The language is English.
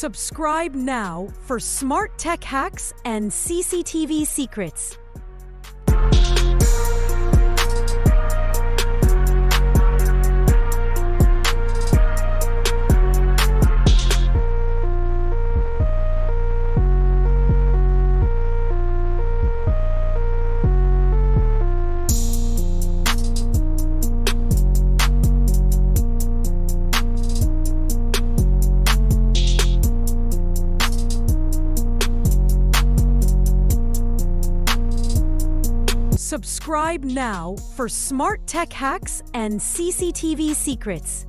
Subscribe now for smart tech hacks and CCTV secrets. Subscribe now for smart tech hacks and CCTV secrets.